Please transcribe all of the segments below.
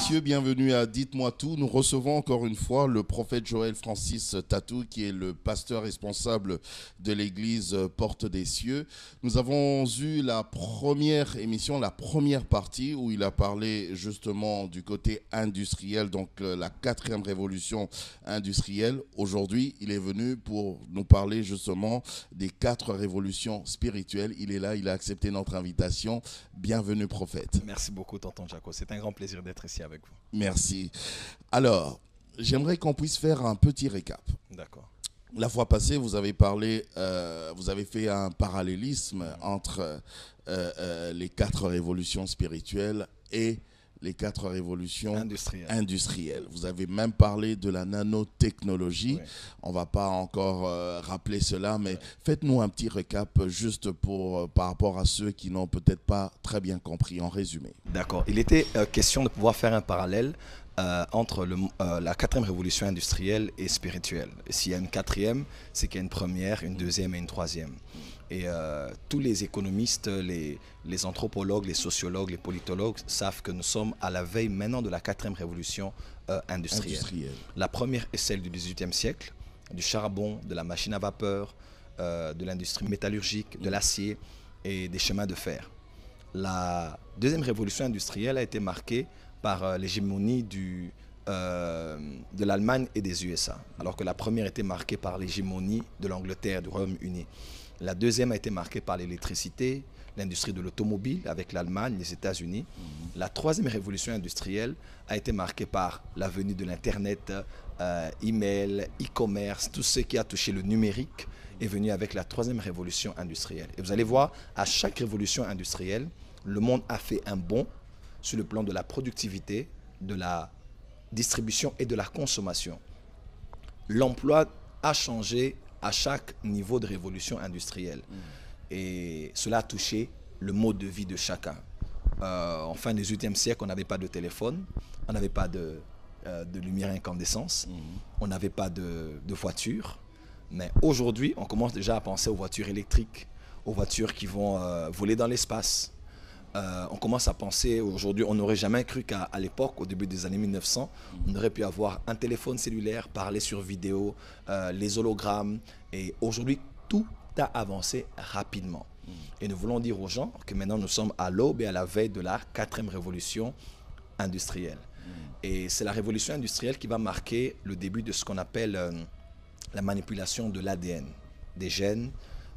messieurs, bienvenue à Dites-moi tout. Nous recevons encore une fois le prophète Joël Francis Tatou, qui est le pasteur responsable de l'église Porte des Cieux. Nous avons eu la première émission, la première partie, où il a parlé justement du côté industriel, donc la 4e révolution industrielle. Aujourd'hui, il est venu pour nous parler justement des 4 révolutions spirituelles. Il est là, il a accepté notre invitation. Bienvenue, prophète. Merci beaucoup, tonton Jaco. C'est un grand plaisir d'être ici avec vous. Merci. Alors, j'aimerais qu'on puisse faire un petit récap. D'accord. La fois passée, vous avez parlé, vous avez fait un parallélisme entre les 4 révolutions spirituelles et les 4 révolutions industrielles. Vous avez même parlé de la nanotechnologie. Oui. On ne va pas encore rappeler cela, mais faites-nous un petit récap juste par rapport à ceux qui n'ont peut-être pas très bien compris, en résumé. D'accord. Il était question de pouvoir faire un parallèle entre la 4e révolution industrielle et spirituelle. S'il y a une 4e, c'est qu'il y a une première, une 2e et une 3e. Et tous les économistes, les anthropologues, les sociologues, les politologues savent que nous sommes à la veille maintenant de la 4e révolution industrielle. La première est celle du XVIIIe siècle, du charbon, de la machine à vapeur, de l'industrie métallurgique, de l'acier et des chemins de fer. La 2e révolution industrielle a été marquée par l'hégémonie de l'Allemagne et des USA, alors que la première était marquée par l'hégémonie de l'Angleterre, du Royaume-Uni. La 2e a été marquée par l'électricité, l'industrie de l'automobile avec l'Allemagne, les États-Unis. La 3e révolution industrielle a été marquée par la venue de l'Internet, email, e-commerce, tout ce qui a touché le numérique est venu avec la 3e révolution industrielle. Et vous allez voir, à chaque révolution industrielle, le monde a fait un bond sur le plan de la productivité, de la distribution et de la consommation. L'emploi a changé à chaque niveau de révolution industrielle. Et cela a touché le mode de vie de chacun. En fin du XVIIIe siècle, on n'avait pas de téléphone, on n'avait pas de lumière incandescence, on n'avait pas de voiture. Mais aujourd'hui, on commence déjà à penser aux voitures électriques, aux voitures qui vont voler dans l'espace. On commence à penser, aujourd'hui, on n'aurait jamais cru qu'à l'époque, au début des années 1900, on aurait pu avoir un téléphone cellulaire, parler sur vidéo, les hologrammes. Et aujourd'hui, tout a avancé rapidement. Et nous voulons dire aux gens que maintenant, nous sommes à l'aube et à la veille de la 4e révolution industrielle. Et c'est la révolution industrielle qui va marquer le début de ce qu'on appelle la manipulation de l'ADN, des gènes,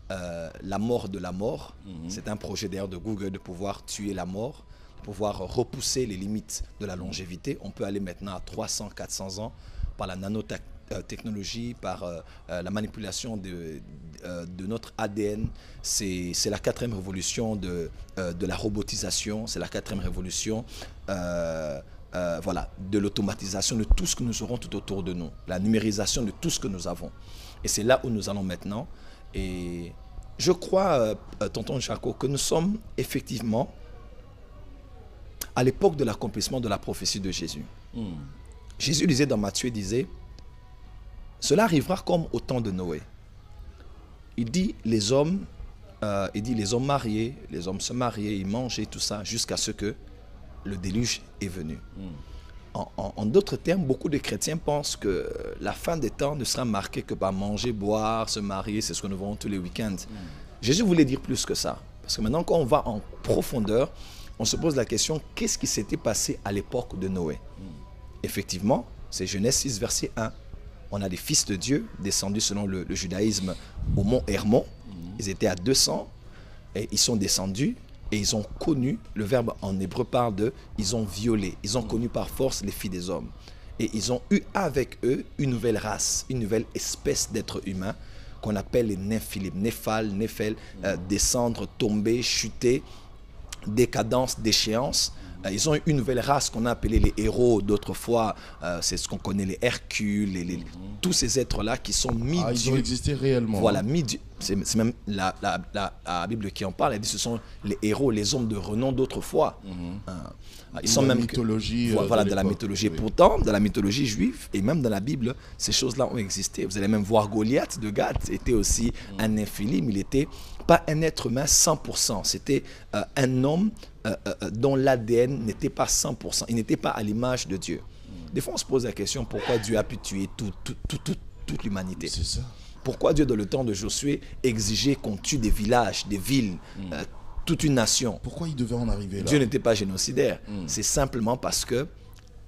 la mort de la mort. C'est un projet d'ailleurs de Google de pouvoir tuer la mort, de pouvoir repousser les limites de la longévité. On peut aller maintenant à 300, 400 ans par la nanotechnologie, par la manipulation de notre ADN. C'est la 4e révolution de la robotisation, c'est la 4e révolution voilà, de l'automatisation de tout ce que nous aurons tout autour de nous, la numérisation de tout ce que nous avons. Et c'est là où nous allons maintenant. Et je crois, tonton Jaco, que nous sommes effectivement à l'époque de l'accomplissement de la prophétie de Jésus. Jésus disait dans Matthieu, disait, cela arrivera comme au temps de Noé. Il dit les hommes mariés, les hommes se mariaient, ils mangeaient, tout ça, jusqu'à ce que le déluge est venu. En d'autres termes, beaucoup de chrétiens pensent que la fin des temps ne sera marquée que par manger, boire, se marier, c'est ce que nous voyons tous les week-ends. Jésus voulait dire plus que ça. Parce que maintenant, quand on va en profondeur, on se pose la question, qu'est-ce qui s'était passé à l'époque de Noé? Effectivement, c'est Genèse 6, verset 1. On a des fils de Dieu descendus selon le judaïsme au mont Hermon. Ils étaient à 200 et ils sont descendus. Et ils ont connu, le verbe en hébreu parle de, ils ont violé, ils ont connu par force les filles des hommes. Et ils ont eu avec eux une nouvelle race, une nouvelle espèce d'êtres humains qu'on appelle les Néphilim, Néphal, descendre, tomber, chuter, décadence, déchéance. Ils ont eu une nouvelle race qu'on a appelée les héros d'autrefois, c'est ce qu'on connaît, les Hercules, tous ces êtres-là qui sont mi-dieux. Ils ont existé réellement. Voilà, mi-dieu. C'est même la Bible qui en parle, elle dit que ce sont les héros, les hommes de renom d'autrefois. Ils sont même mythologie, voilà, de la mythologie. Oui. Pourtant, dans la mythologie juive et même dans la Bible, ces choses-là ont existé. Vous allez même voir Goliath de Gath était aussi un Néphilim, il était pas un être humain 100%. C'était un homme dont l'ADN n'était pas 100%. Il n'était pas à l'image de Dieu. Des fois, on se pose la question pourquoi Dieu a pu tuer toute l'humanité. C'est ça. Pourquoi Dieu, dans le temps de Josué, exigeait qu'on tue des villages, des villes, toute une nation? Pourquoi il devait en arriver là? Dieu n'était pas génocidaire. C'est simplement parce que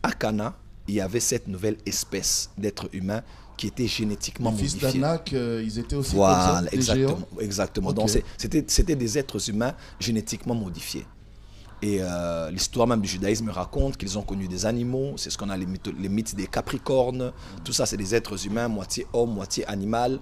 à Cana, il y avait cette nouvelle espèce d'êtres humains qui était génétiquement modifiée. Les fils d'Anak, ils étaient aussi voilà, comme ça, exactement, géants? exactement. Okay. Donc c'était des êtres humains génétiquement modifiés. Et l'histoire même du judaïsme raconte qu'ils ont connu des animaux. C'est ce qu'on a les mythes des capricornes. Tout ça, c'est des êtres humains, moitié homme, moitié animal.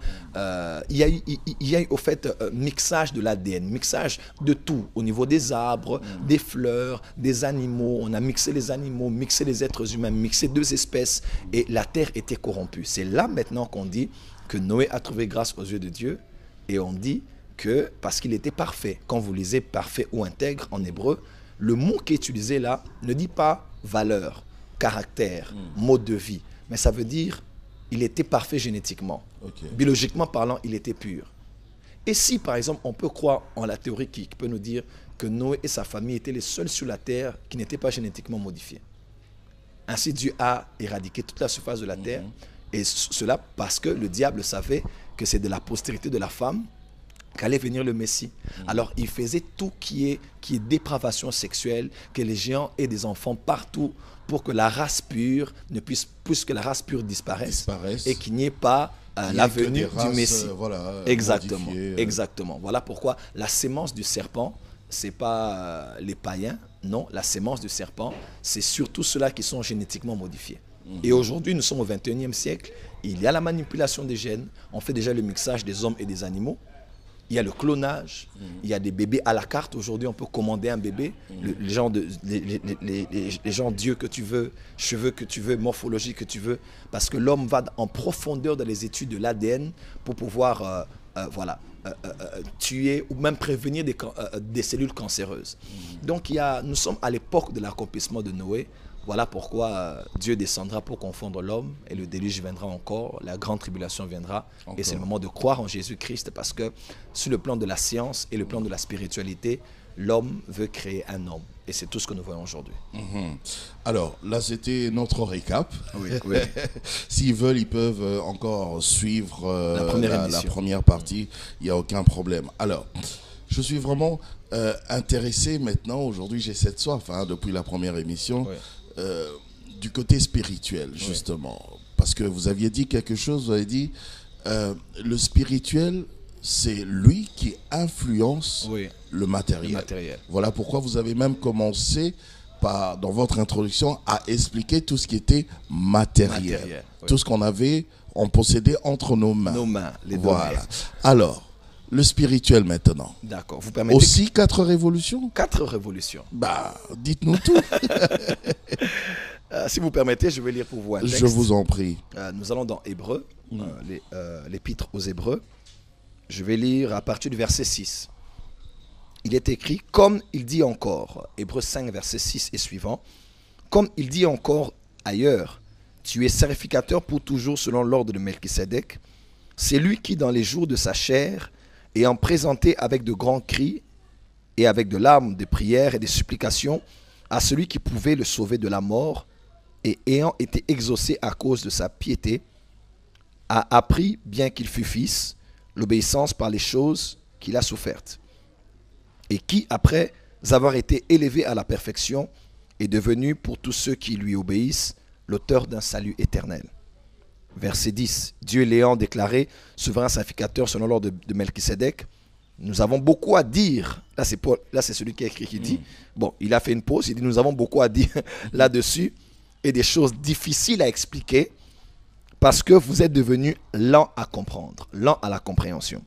Il y a eu au fait mixage de l'ADN, mixage de tout, au niveau des arbres, des fleurs, des animaux. On a mixé les animaux, mixé les êtres humains, mixé deux espèces. Et la terre était corrompue. C'est là maintenant qu'on dit que Noé a trouvé grâce aux yeux de Dieu. Et on dit que parce qu'il était parfait. Quand vous lisez parfait ou intègre en hébreu, le mot qui est utilisé là ne dit pas valeur, caractère, mode de vie, mais ça veut dire il était parfait génétiquement. Okay. Biologiquement parlant, il était pur. Et si par exemple on peut croire en la théorie qui peut nous dire que Noé et sa famille étaient les seuls sur la terre qui n'étaient pas génétiquement modifiés. Ainsi Dieu a éradiqué toute la surface de la terre, et cela parce que le diable savait que c'est de la postérité de la femme qu'allait venir le Messie. Alors, il faisait tout qui est dépravation sexuelle, que les géants aient des enfants partout pour que la race pure ne puisse, puisque la race pure disparaisse. Et qu'il n'y ait pas la venue du Messie. Voilà, exactement, exactement. Voilà pourquoi la sémence du serpent, c'est pas les païens, non, la sémence du serpent, c'est surtout ceux-là qui sont génétiquement modifiés. Et aujourd'hui, nous sommes au 21e siècle, il y a la manipulation des gènes, on fait déjà le mixage des hommes et des animaux. Il y a le clonage, il y a des bébés à la carte. Aujourd'hui, on peut commander un bébé. Les gens Dieu que tu veux, cheveux que tu veux, morphologie que tu veux. Parce que l'homme va en profondeur dans les études de l'ADN pour pouvoir tuer ou même prévenir des cellules cancéreuses. Donc, nous sommes à l'époque de l'accomplissement de Noé. Voilà pourquoi Dieu descendra pour confondre l'homme et le déluge viendra encore, la grande tribulation viendra. Et c'est le moment de croire en Jésus-Christ parce que sur le plan de la science et le plan de la spiritualité, l'homme veut créer un homme. Et c'est tout ce que nous voyons aujourd'hui. Alors, là, c'était notre récap. Oui, oui. S'ils veulent, ils peuvent encore suivre la première partie. Il n'y a aucun problème. Alors, je suis vraiment intéressé maintenant. Aujourd'hui, j'ai cette soif depuis la première émission. Oui. Du côté spirituel, justement. Oui. Parce que vous aviez dit quelque chose, vous avez dit le spirituel, c'est lui qui influence le matériel. Voilà pourquoi vous avez même commencé par, dans votre introduction, à expliquer tout ce qui était matériel. Tout ce qu'on avait, on possédait entre nos mains. Nos mains, les voilà. domaines. Alors, le spirituel maintenant. D'accord. Vous permettez aussi 4 révolutions? 4 révolutions. Bah, dites-nous tout. Si vous permettez, je vais lire pour vous un texte. Je vous en prie. Nous allons dans Hébreux, l'épître aux Hébreux. Je vais lire à partir du verset 6. Il est écrit, comme il dit encore, Hébreux 5, verset 6 et suivant, comme il dit encore ailleurs, tu es sacrificateur pour toujours selon l'ordre de Melchisédek. C'est lui qui, dans les jours de sa chair, ayant présenté avec de grands cris et avec de larmes de prières et des supplications à celui qui pouvait le sauver de la mort, et ayant été exaucé à cause de sa piété, a appris, bien qu'il fût fils, l'obéissance par les choses qu'il a souffertes, et qui, après avoir été élevé à la perfection, est devenu pour tous ceux qui lui obéissent l'auteur d'un salut éternel. Verset 10, Dieu l'ayant déclaré souverain sacrificateur selon l'ordre de Melchisédek, nous avons beaucoup à dire. Là, c'est celui qui a écrit qui dit, bon, il a fait une pause, il dit, nous avons beaucoup à dire là-dessus, et des choses difficiles à expliquer, parce que vous êtes devenus lents à comprendre, lents à la compréhension.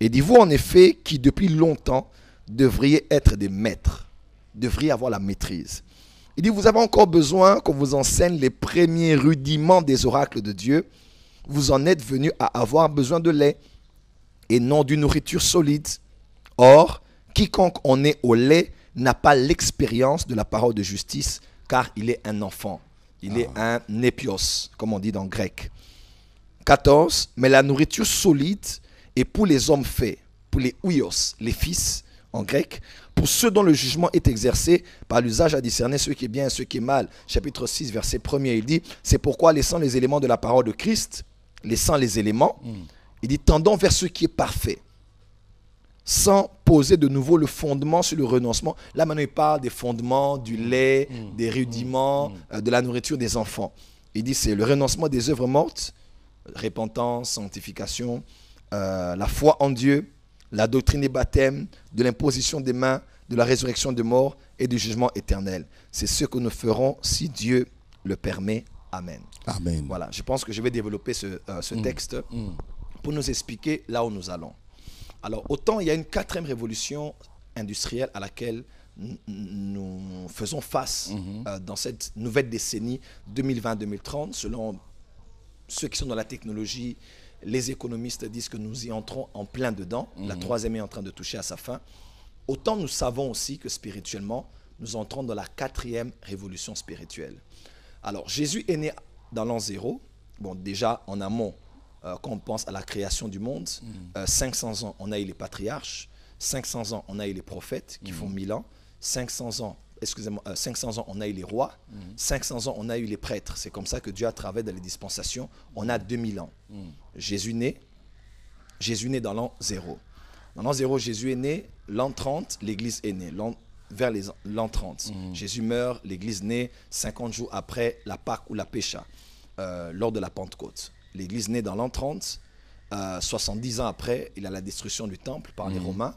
Et dit, vous en effet, qui depuis longtemps devriez être des maîtres, devriez avoir la maîtrise. Il dit, vous avez encore besoin qu'on vous enseigne les premiers rudiments des oracles de Dieu. Vous en êtes venus à avoir besoin de lait et non d'une nourriture solide. Or, quiconque en est au lait n'a pas l'expérience de la parole de justice, car il est un enfant. Il est un népios, comme on dit dans le grec. 14. Mais la nourriture solide est pour les hommes faits, pour les huios, les fils en grec, pour ceux dont le jugement est exercé par l'usage à discerner ce qui est bien et ce qui est mal. Chapitre 6, verset 1er, il dit, c'est pourquoi laissant les éléments de la parole de Christ, laissant les éléments, il dit, tendons vers ce qui est parfait, sans poser de nouveau le fondement sur le renoncement. Là maintenant il parle des fondements, du lait, des rudiments, de la nourriture des enfants. Il dit, c'est le renoncement des œuvres mortes, repentance, sanctification, la foi en Dieu, la doctrine des baptêmes, de l'imposition des mains, de la résurrection des morts et du jugement éternel. C'est ce que nous ferons si Dieu le permet. Amen. Amen. Voilà, je pense que je vais développer ce texte pour nous expliquer là où nous allons. Alors, autant il y a une 4e révolution industrielle à laquelle nous faisons face dans cette nouvelle décennie 2020-2030, selon ceux qui sont dans la technologie. Les économistes disent que nous y entrons en plein dedans. La 3e est en train de toucher à sa fin. Autant nous savons aussi que spirituellement, nous entrons dans la 4e révolution spirituelle. Alors, Jésus est né dans l'an 0. Bon, déjà, en amont, quand on pense à la création du monde, 500 ans, on a eu les patriarches. 500 ans, on a eu les prophètes qui font 1000 ans. 500 ans, on a eu les rois. 500 ans, on a eu les prêtres. C'est comme ça que Dieu a travaillé dans les dispensations. On a 2000 ans. Jésus naît dans l'an 0. Dans l'an 0, Jésus est né. L'an 30, l'Église est née. Vers l'an 30. Jésus meurt, l'Église naît 50 jours après la Pâque ou la Pécha, lors de la Pentecôte. L'Église naît dans l'an 30. 70 ans après, il y a la destruction du temple par les Romains.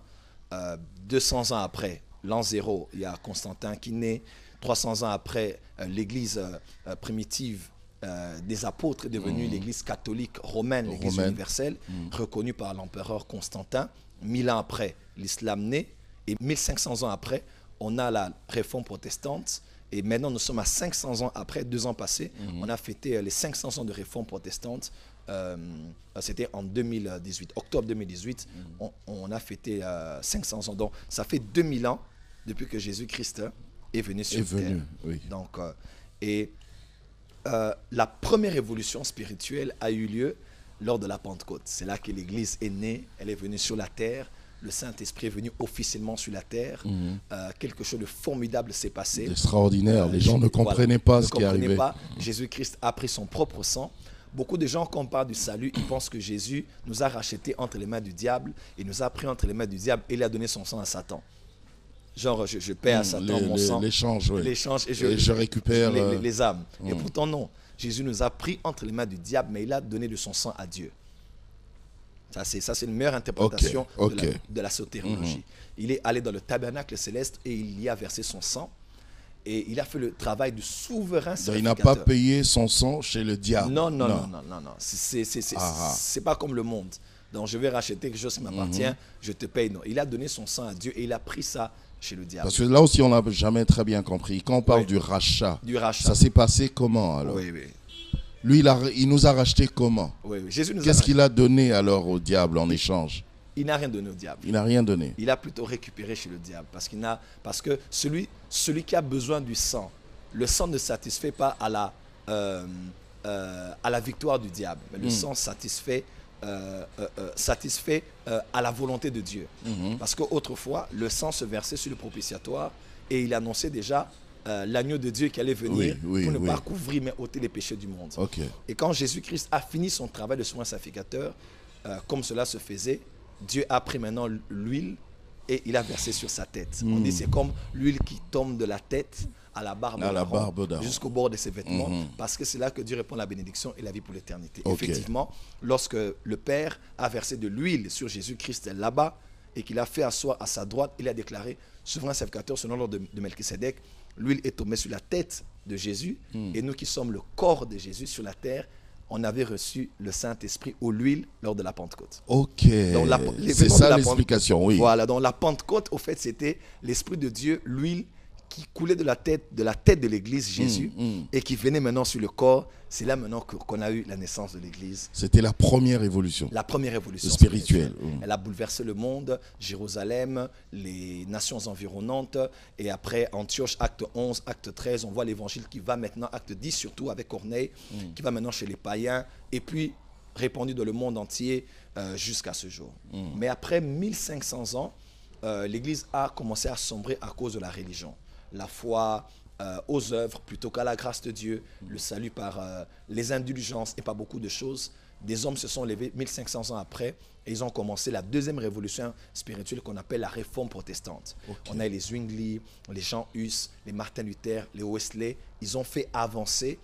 200 ans après, l'an 0, il y a Constantin qui naît. 300 ans après, l'Église primitive des apôtres est devenue l'Église catholique romaine, l'Église universelle, reconnue par l'empereur Constantin. 1000 ans après, l'islam naît. Et 1500 ans après, on a la réforme protestante. Et maintenant, nous sommes à 500 ans après, 2 ans passés. On a fêté les 500 ans de réforme protestante. C'était en 2018, octobre 2018. On a fêté 500 ans. Donc, ça fait 2000 ans depuis que Jésus-Christ est venu sur terre. Oui. Donc, la première évolution spirituelle a eu lieu lors de la Pentecôte. C'est là que l'Église est née. Elle est venue sur la terre. Le Saint-Esprit est venu officiellement sur la terre. Quelque chose de formidable s'est passé. Extraordinaire. Les gens ne comprenaient pas ce qui arrivait. Jésus-Christ a pris son propre sang. Beaucoup de gens, quand on parle du salut, ils pensent que Jésus nous a rachetés entre les mains du diable. Il nous a pris entre les mains du diable et il a donné son sang à Satan. Genre, je paie à Satan mon sang. L'échange, oui. L'échange et je récupère les âmes. Et pourtant, non. Jésus nous a pris entre les mains du diable, mais il a donné de son sang à Dieu. Ça, c'est une meilleure interprétation de la sotériologie. Il est allé dans le tabernacle céleste et il y a versé son sang. Et il a fait le travail du souverain sacrificateur. Il n'a pas payé son sang chez le diable. Non. C'est pas comme le monde. Donc, je vais racheter quelque chose qui m'appartient, je te paye. Non, il a donné son sang à Dieu et il a pris ça chez le diable. Parce que là aussi, on n'a jamais très bien compris. Quand on parle du rachat, ça s'est passé comment alors? Oui. Lui, il nous a racheté comment? Qu'est-ce qu'il a donné alors au diable en échange? Il n'a rien donné au diable. Il n'a rien donné. Il a plutôt récupéré chez le diable. Parce que celui qui a besoin du sang, le sang ne satisfait pas à la victoire du diable. Mais le sang satisfait à la volonté de Dieu. Parce qu'autrefois, le sang se versait sur le propitiatoire et il annonçait déjà l'agneau de Dieu qui allait venir pour ne pas couvrir mais ôter les péchés du monde. Et quand Jésus-Christ a fini son travail de souverain sacrificateur, comme cela se faisait, Dieu a pris maintenant l'huile et il a versé sur sa tête. On dit c'est comme l'huile qui tombe de la tête à la barbe d'Aaron, jusqu'au bord de ses vêtements, parce que c'est là que Dieu répond la bénédiction et la vie pour l'éternité. Effectivement, lorsque le Père a versé de l'huile sur Jésus-Christ là-bas et qu'il a fait asseoir à sa droite, il a déclaré souverain sacrificateur selon l'ordre de Melchisédek. L'huile est tombée sur la tête de Jésus et nous qui sommes le corps de Jésus sur la terre, on avait reçu le Saint-Esprit ou l'huile lors de la Pentecôte. C'est ça l'explication, oui. Voilà, donc la Pentecôte, au fait, c'était l'Esprit de Dieu, l'huile qui coulait de la tête de l'Église, Jésus, et qui venait maintenant sur le corps. C'est là maintenant qu'on a eu la naissance de l'Église. C'était la première évolution. La première évolution spirituelle. Elle a bouleversé le monde, Jérusalem, les nations environnantes. Et après, Antioche, acte 11, acte 13, on voit l'évangile qui va maintenant, acte 10 surtout, avec Corneille, qui va maintenant chez les païens. Et puis, répandue dans le monde entier jusqu'à ce jour. Mais après 1500 ans, l'Église a commencé à sombrer à cause de la religion. La foi aux œuvres plutôt qu'à la grâce de Dieu, le salut par les indulgences et par beaucoup de choses. Des hommes se sont levés 1500 ans après et ils ont commencé la deuxième révolution spirituelle qu'on appelle la réforme protestante. On a les Zwingli, les Jean Hus, les Martin Luther, les Wesley. Ils ont fait avancer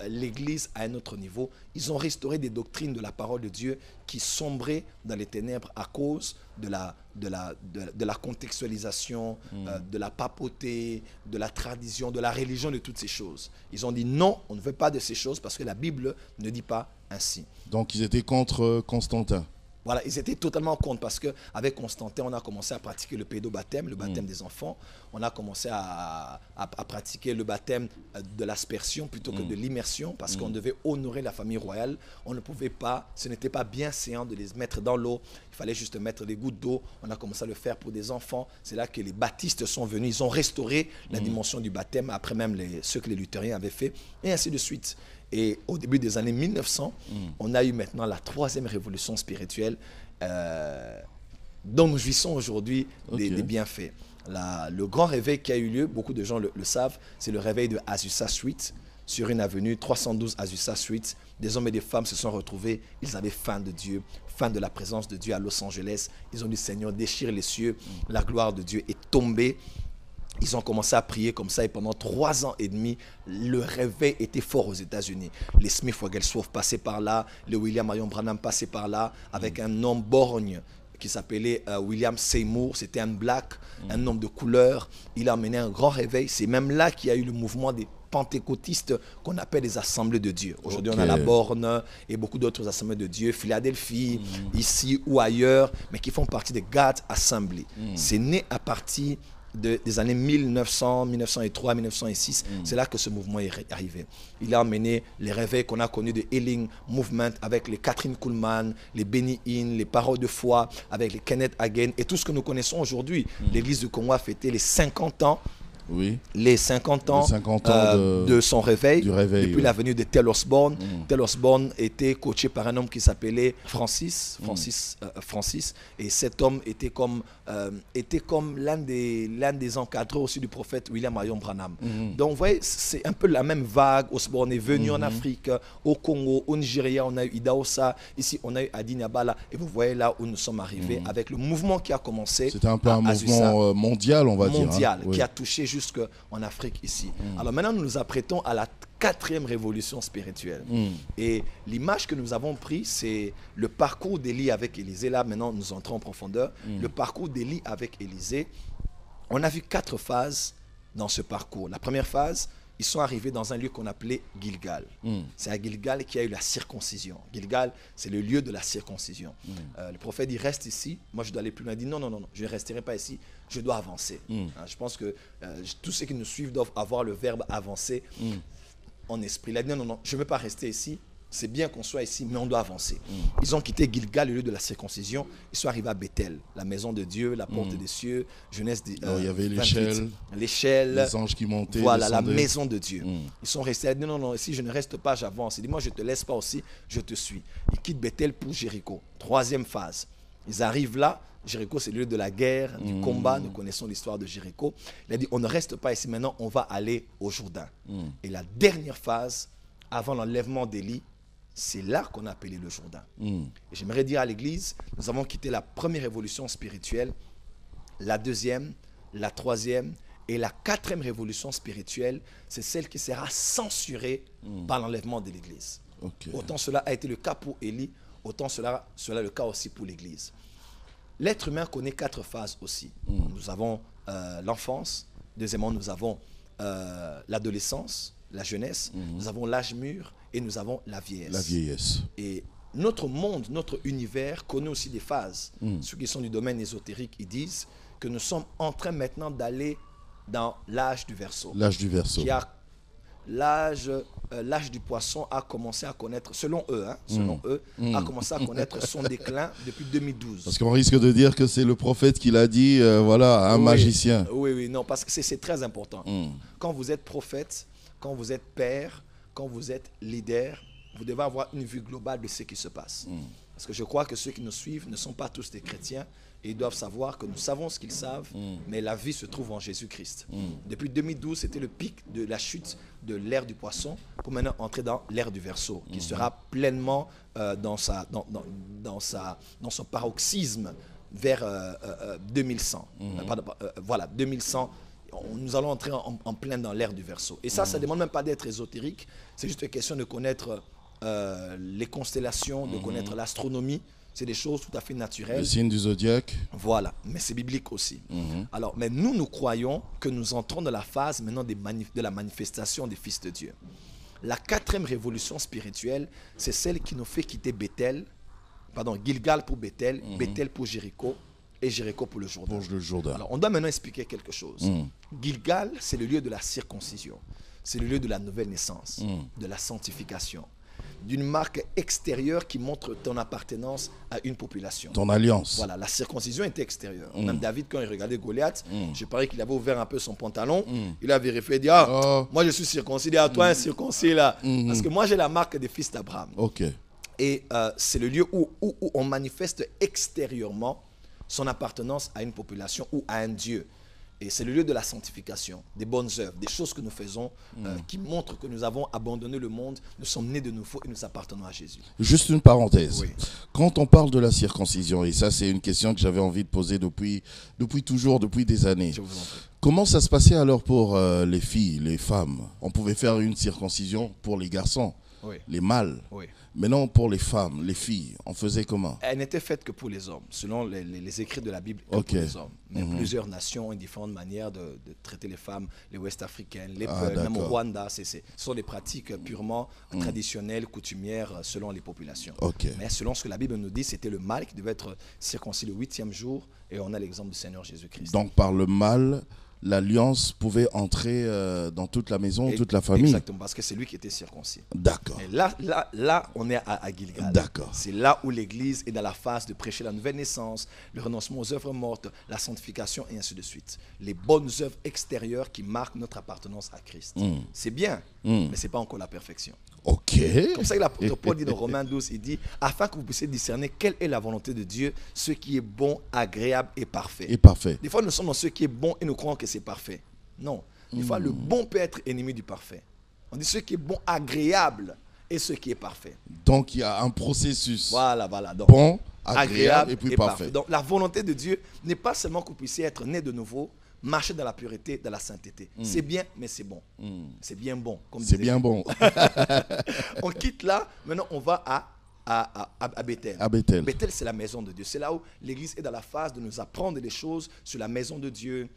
l'Église à un autre niveau. Ils ont restauré des doctrines de la parole de Dieu qui sombraient dans les ténèbres à cause de la contextualisation, de la papauté, de la tradition, de la religion, de toutes ces choses. Ils ont dit non, on ne veut pas de ces choses parce que la Bible ne dit pas ainsi. Donc ils étaient contre Constantin. Voilà, ils étaient totalement contre parce qu'avec Constantin, on a commencé à pratiquer le pédobaptême, le baptême des enfants. On a commencé à pratiquer le baptême de l'aspersion plutôt que de l'immersion parce qu'on devait honorer la famille royale. On ne pouvait pas, ce n'était pas bien séant de les mettre dans l'eau. Il fallait juste mettre des gouttes d'eau. On a commencé à le faire pour des enfants. C'est là que les baptistes sont venus. Ils ont restauré la dimension du baptême après même ce que les luthériens avaient fait et ainsi de suite. Et au début des années 1900, on a eu maintenant la troisième révolution spirituelle dont nous jouissons aujourd'hui des bienfaits. Le grand réveil qui a eu lieu, beaucoup de gens le savent, c'est le réveil de Azusa Street, sur une avenue 312 Azusa Street. Des hommes et des femmes se sont retrouvés, ils avaient faim de Dieu, faim de la présence de Dieu à Los Angeles. Ils ont dit, Seigneur, déchire les cieux, la gloire de Dieu est tombée. Ils ont commencé à prier comme ça et pendant 3 ans et demi, le réveil était fort aux États-Unis. Les Smith Wigglesworth passaient par là, le William Marion Branham passait par là avec un homme borgne qui s'appelait William Seymour. C'était un black, un homme de couleur. Il a amené un grand réveil. C'est même là qu'il y a eu le mouvement des pentecôtistes qu'on appelle les assemblées de Dieu. Aujourd'hui, on a la Borne et beaucoup d'autres assemblées de Dieu, Philadelphie, ici ou ailleurs, mais qui font partie des God Assembly. C'est né à partir des années 1900, 1903, 1906, c'est là que ce mouvement est arrivé. Il a amené les réveils qu'on a connus de Healing Movement avec les Catherine Kuhlman, les Benny Hinn, les Paroles de foi, avec les Kenneth Hagin et tout ce que nous connaissons aujourd'hui. L'Église du Congo a fêté les 50 ans. Oui. Les 50 ans, de son réveil, depuis la venue de Tel Osborne. Tel Osborne était coaché par un homme qui s'appelait Francis, et cet homme était comme l'un des encadreurs aussi du prophète William Marion Branham. Donc vous voyez, c'est un peu la même vague. Osborne est venu en Afrique, au Congo, au Nigeria, on a eu Idaosa, ici on a eu Adi Nyabala, et vous voyez là où nous sommes arrivés avec le mouvement qui a commencé. C'était un peu un mouvement mondial, on va dire. Mondial, qui a touché jusqu'en Afrique ici. Alors maintenant, nous nous apprêtons à la 4e révolution spirituelle. Et l'image que nous avons prise, c'est le parcours d'Élie avec Élisée. Là, maintenant, nous entrons en profondeur. Le parcours d'Élie avec Élisée. On a vu 4 phases dans ce parcours. La première phase, ils sont arrivés dans un lieu qu'on appelait Gilgal. C'est à Gilgal qu'il y a eu la circoncision. Gilgal, c'est le lieu de la circoncision. Le prophète dit, reste ici. Moi, je dois aller plus loin. Il dit, non, non, non, je ne resterai pas ici. Je dois avancer. Je pense que tous ceux qui nous suivent doivent avoir le verbe avancer en esprit. Il a dit, non, non, non, je ne veux pas rester ici. C'est bien qu'on soit ici, mais on doit avancer. Ils ont quitté Gilgal, le lieu de la circoncision. Ils sont arrivés à Bethel, la maison de Dieu, la porte des cieux, Genèse 28. Il y avait l'échelle, les anges qui montaient. Voilà, la maison de Dieu. Ils sont restés, non, non, non, si je ne reste pas, j'avance. Il dit, moi, je ne te laisse pas aussi, je te suis. Ils quittent Bethel pour Jéricho. 3e phase. Ils arrivent là. Jéricho, c'est le lieu de la guerre, du combat. Nous connaissons l'histoire de Jéricho. Il a dit, on ne reste pas ici maintenant, on va aller au Jourdain. Et la dernière phase, avant l'enlèvement d'Élie, c'est là qu'on a appelé le Jourdain. Et j'aimerais dire à l'Église, nous avons quitté la première révolution spirituelle, la 2e, la 3e et la 4e révolution spirituelle, c'est celle qui sera censurée par l'enlèvement de l'Église. Autant cela a été le cas pour Élie, autant cela est le cas aussi pour l'Église. L'être humain connaît 4 phases aussi. Nous avons l'enfance, deuxièmement nous avons l'adolescence, la jeunesse, nous avons l'âge mûr et nous avons la vieillesse. La vieillesse. Et notre monde, notre univers connaît aussi des phases. Ceux qui sont du domaine ésotérique, ils disent que nous sommes en train maintenant d'aller dans l'âge du Verseau. L'âge du Verseau. L'âge du poisson a commencé à connaître, selon eux, a commencé à connaître son déclin depuis 2012. Parce qu'on risque de dire que c'est le prophète qui l'a dit, voilà, un magicien. Oui, oui, non, parce que c'est très important. Quand vous êtes prophète, quand vous êtes père, quand vous êtes leader, vous devez avoir une vue globale de ce qui se passe. Parce que je crois que ceux qui nous suivent ne sont pas tous des chrétiens et ils doivent savoir que nous savons ce qu'ils savent, mais la vie se trouve en Jésus-Christ. Depuis 2012, c'était le pic de la chute de l'ère du poisson pour maintenant entrer dans l'ère du Verseau, qui sera pleinement dans son paroxysme vers 2100. Voilà, 2100. Nous allons entrer en plein dans l'ère du Verseau. Et ça ne demande même pas d'être ésotérique. C'est juste une question de connaître les constellations, de connaître l'astronomie. C'est des choses tout à fait naturelles. Le signe du zodiaque. Voilà, mais c'est biblique aussi. Alors, mais nous croyons que nous entrons dans la phase maintenant de la manifestation des fils de Dieu. La 4e révolution spirituelle, c'est celle qui nous fait quitter Gilgal pour Bethel, Bethel pour Jéricho, et Jéricho pour le Jourdain. Alors, on doit maintenant expliquer quelque chose. Gilgal, c'est le lieu de la circoncision. C'est le lieu de la nouvelle naissance, de la sanctification, d'une marque extérieure qui montre ton appartenance à une population. Ton alliance. Voilà, la circoncision était extérieure. Même David, quand il regardait Goliath, je parie qu'il avait ouvert un peu son pantalon. Il a vérifié, il dit, moi je suis circoncis, toi incirconcis là. Parce que moi j'ai la marque des fils d'Abraham. Et c'est le lieu où on manifeste extérieurement son appartenance à une population ou à un Dieu. Et c'est le lieu de la sanctification, des bonnes œuvres, des choses que nous faisons qui montrent que nous avons abandonné le monde, nous sommes nés de nouveau et nous appartenons à Jésus. Juste une parenthèse. Oui. Quand on parle de la circoncision, et ça c'est une question que j'avais envie de poser depuis toujours, depuis des années. Je vous en prie. Comment ça se passait alors pour les filles, les femmes? On pouvait faire une circoncision pour les garçons, les mâles. Mais non, pour les femmes, les filles, on faisait comment? Elle n'était faite que pour les hommes, selon les écrits de la Bible, que pour les hommes. Mais plusieurs nations ont différentes manières de traiter les femmes, les Ouest-Africaines, les Peuls, même au Rwanda. Ce sont des pratiques purement traditionnelles, coutumières, selon les populations. Mais selon ce que la Bible nous dit, c'était le mâle qui devait être circoncis le 8e jour, et on a l'exemple du Seigneur Jésus-Christ. Donc par le mâle, l'alliance pouvait entrer dans toute la maison, toute la famille. Exactement, parce que c'est lui qui était circoncis. D'accord. Et là, on est à Gilgal. D'accord. C'est là où l'Église est dans la phase de prêcher la nouvelle naissance, le renoncement aux œuvres mortes, la sanctification et ainsi de suite. Les bonnes œuvres extérieures qui marquent notre appartenance à Christ. C'est bien, mais ce n'est pas encore la perfection. Comme ça que l'apôtre Paul dit dans Romains 12, il dit, afin que vous puissiez discerner quelle est la volonté de Dieu, ce qui est bon, agréable et parfait. Des fois, nous sommes dans ce qui est bon et nous croyons que c'est parfait. Non. Des fois, le bon peut être ennemi du parfait. On dit ce qui est bon, agréable et ce qui est parfait. Donc, il y a un processus. Voilà. Donc, bon, agréable et puis parfait. Donc, la volonté de Dieu n'est pas seulement que vous puissiez être né de nouveau, marcher dans la pureté, dans la sainteté. C'est bien, mais c'est bon. C'est bien bon. C'est bien bon. On quitte là, maintenant on va à Bethel. Bethel, c'est la maison de Dieu. C'est là où l'Église est dans la phase de nous apprendre des choses sur la maison de Dieu,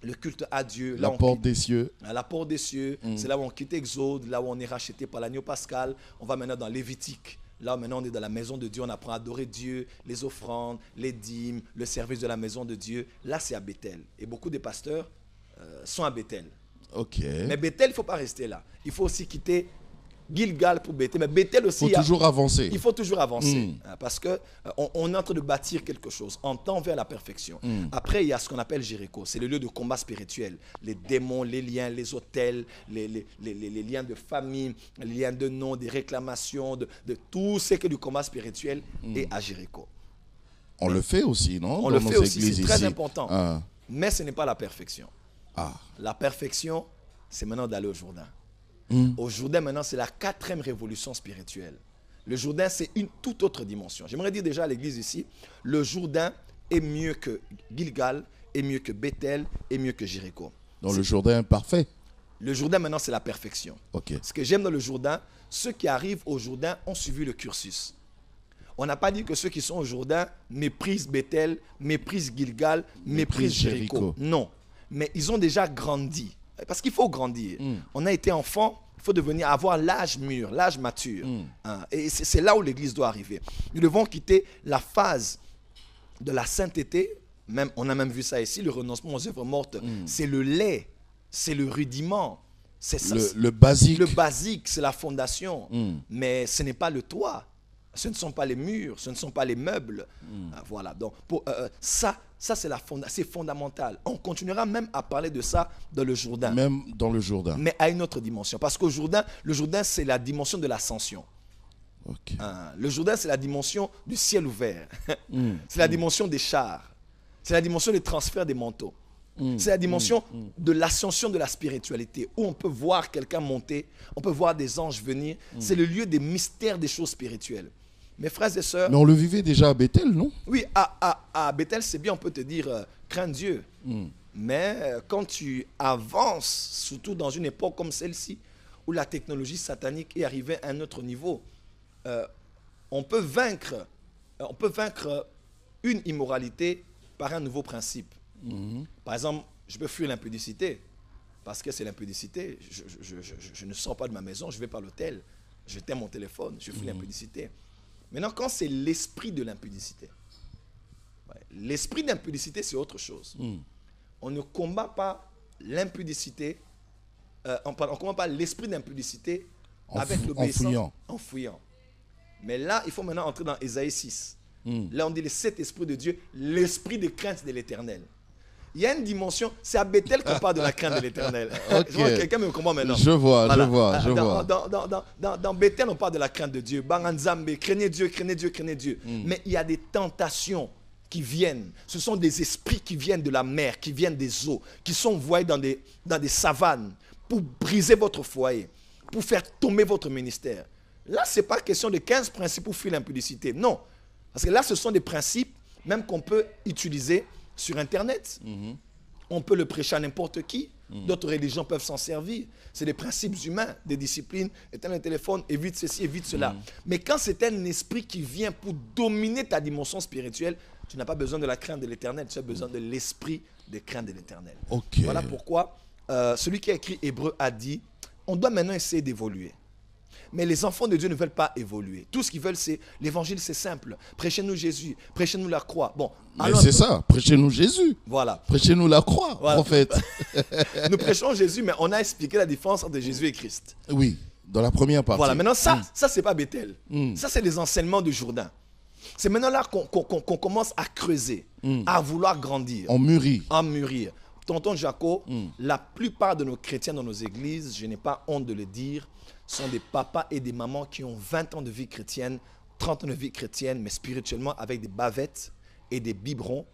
le culte à Dieu. La porte des cieux. La porte des cieux. C'est là où on quitte Exode, là où on est racheté par l'agneau pascal. On va maintenant dans Lévitique. Là, maintenant, on est dans la maison de Dieu, on apprend à adorer Dieu, les offrandes, les dîmes, le service de la maison de Dieu. Là, c'est à Bethel. Et beaucoup de pasteurs sont à Bethel. Mais Bethel, il ne faut pas rester là. Il faut aussi quitter Gilgal pour Bethel. Mais Bethel aussi... Il faut toujours avancer. Il faut toujours avancer. Parce qu'on est en train de bâtir quelque chose. On tend vers la perfection. Après, il y a ce qu'on appelle Jéricho. C'est le lieu de combat spirituel. Les démons, les liens, les autels, les liens de famille, les liens de nom, des réclamations, de tout ce qui est du combat spirituel est à Jéricho. On le fait aussi, non? On le fait aussi, c'est très important. Mais ce n'est pas la perfection. La perfection, c'est maintenant d'aller au Jourdain. Au Jourdain, maintenant, c'est la 4e révolution spirituelle. Le Jourdain, c'est une toute autre dimension. J'aimerais dire déjà à l'église ici, le Jourdain est mieux que Gilgal, est mieux que Bethel, est mieux que Jéricho. Donc le Jourdain est parfait. Le Jourdain, maintenant, c'est la perfection. Ce que j'aime dans le Jourdain, ceux qui arrivent au Jourdain ont suivi le cursus. On n'a pas dit que ceux qui sont au Jourdain méprisent Bethel, méprisent Gilgal, méprisent Jéricho. Non, mais ils ont déjà grandi. Parce qu'il faut grandir. On a été enfant, il faut devenir, avoir l'âge mûr, l'âge mature. Et c'est là où l'Église doit arriver. Nous devons quitter la phase de la sainteté. On a même vu ça ici, le renoncement aux œuvres mortes. C'est le lait, c'est le rudiment. C'est le basique. Le basique, c'est la fondation. Mais ce n'est pas le toit. Ce ne sont pas les murs, ce ne sont pas les meubles. Voilà. Donc, ça c'est fondamental. On continuera même à parler de ça dans le Jourdain. Même dans le Jourdain. Mais à une autre dimension. Parce qu'au Jourdain, le Jourdain, c'est la dimension de l'ascension. Ok. Le Jourdain, c'est la dimension du ciel ouvert. C'est la dimension des chars. C'est la dimension des transferts des manteaux. C'est la dimension de l'ascension de la spiritualité, où on peut voir quelqu'un monter, on peut voir des anges venir. C'est le lieu des mystères des choses spirituelles. Mes frères et sœurs... Mais on le vivait déjà à Bethel, non? Oui, à Bethel, c'est bien, on peut te dire, crains Dieu. Mais quand tu avances, surtout dans une époque comme celle-ci, où la technologie satanique est arrivée à un autre niveau, on peut vaincre une immoralité par un nouveau principe. Par exemple, je peux fuir l'impudicité, parce que c'est l'impudicité. Je ne sors pas de ma maison, je vais pas à l'hôtel, je t'aime mon téléphone, je fuis l'impudicité. Maintenant, quand c'est l'esprit de l'impudicité, l'esprit d'impudicité, c'est autre chose. On ne combat pas l'impudicité, on ne combat pas l'esprit d'impudicité avec l'obéissance, en fouillant. Mais là, il faut maintenant entrer dans Ésaïe 6. Là, on dit les 7 esprits de Dieu, l'esprit de crainte de l'Éternel. Il y a une dimension, c'est à Bethel qu'on parle de la crainte de l'Éternel. Okay. Je vois que quelqu'un me comprend maintenant. Je vois, voilà. je vois. Dans Bethel, on parle de la crainte de Dieu. Banganzambe, craignez Dieu, craignez Dieu, craignez Dieu. Mais il y a des tentations qui viennent. Ce sont des esprits qui viennent de la mer, qui viennent des eaux, qui sont envoyés dans des savanes pour briser votre foyer, pour faire tomber votre ministère. Là, ce n'est pas question de 15 principes pour fuir l'impudicité. Non. Parce que là, ce sont des principes même qu'on peut utiliser sur Internet. On peut le prêcher à n'importe qui. D'autres religions peuvent s'en servir. C'est des principes humains, des disciplines. Éteins le téléphone, évite ceci, évite cela. Mais quand c'est un esprit qui vient pour dominer ta dimension spirituelle, tu n'as pas besoin de la crainte de l'Éternel. Tu as besoin de l'esprit de crainte de l'Éternel. Okay. Voilà pourquoi celui qui a écrit Hébreu a dit, on doit maintenant essayer d'évoluer. Mais les enfants de Dieu ne veulent pas évoluer. Tout ce qu'ils veulent, c'est l'évangile, c'est simple. Prêchez-nous Jésus, prêchez-nous la croix. Bon, mais c'est ça, prêchez-nous Jésus. Voilà. Prêchez-nous la croix, voilà. Prophète. Nous prêchons Jésus, mais on a expliqué la différence entre Jésus et Christ. Oui, dans la première partie. Voilà, maintenant ça c'est pas Bethel. Ça, c'est les enseignements du Jourdain. C'est maintenant là qu'on commence à creuser, à vouloir grandir. En mûrir. En mûrir. Tonton Jaco, la plupart de nos chrétiens dans nos églises, je n'ai pas honte de le dire, sont des papas et des mamans qui ont 20 ans de vie chrétienne, 30 ans de vie chrétienne, mais spirituellement avec des bavettes et des biberons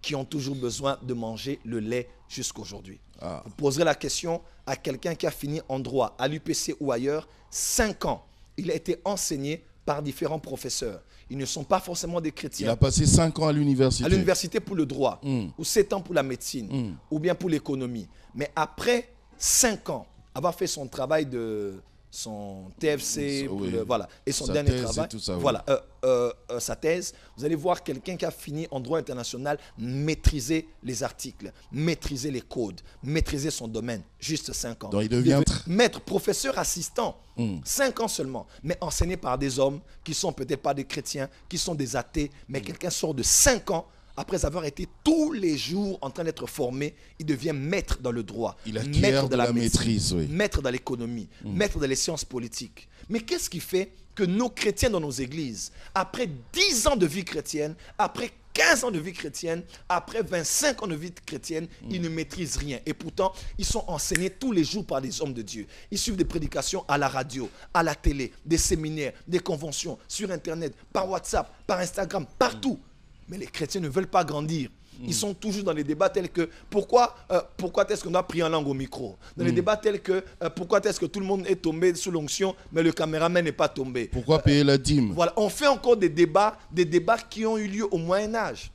qui ont toujours besoin de manger le lait jusqu'aujourd'hui. Vous poserez la question à quelqu'un qui a fini en droit, à l'UPC ou ailleurs, 5 ans. Il a été enseigné par différents professeurs. Ils ne sont pas forcément des chrétiens. Il a passé 5 ans à l'université. À l'université pour le droit, ou 7 ans pour la médecine, ou bien pour l'économie. Mais après 5 ans, avoir fait son travail de... son TFC, voilà, et son dernier travail, voilà, sa thèse, vous allez voir quelqu'un qui a fini en droit international, maîtriser les articles, maîtriser les codes, maîtriser son domaine, juste 5 ans. Donc il devient maître, professeur assistant, 5 ans seulement, mais enseigné par des hommes qui sont peut-être pas des chrétiens, qui sont des athées, mais quelqu'un sort de 5 ans, après avoir été tous les jours en train d'être formé, il devient maître dans le droit, maître de la maîtrise, maître dans l'économie, maître dans les sciences politiques. Mais qu'est-ce qui fait que nos chrétiens dans nos églises, après 10 ans de vie chrétienne, après 15 ans de vie chrétienne, après 25 ans de vie chrétienne, ils ne maîtrisent rien. Et pourtant, ils sont enseignés tous les jours par des hommes de Dieu. Ils suivent des prédications à la radio, à la télé, des séminaires, des conventions, sur Internet, par WhatsApp, par Instagram, partout. Mais les chrétiens ne veulent pas grandir. Ils sont toujours dans les débats tels que pourquoi est-ce qu'on doit prier en langue au micro? Dans les débats tels que pourquoi est-ce que tout le monde est tombé sous l'onction mais le caméraman n'est pas tombé? Pourquoi payer la dîme? Voilà, on fait encore des débats qui ont eu lieu au Moyen-Âge.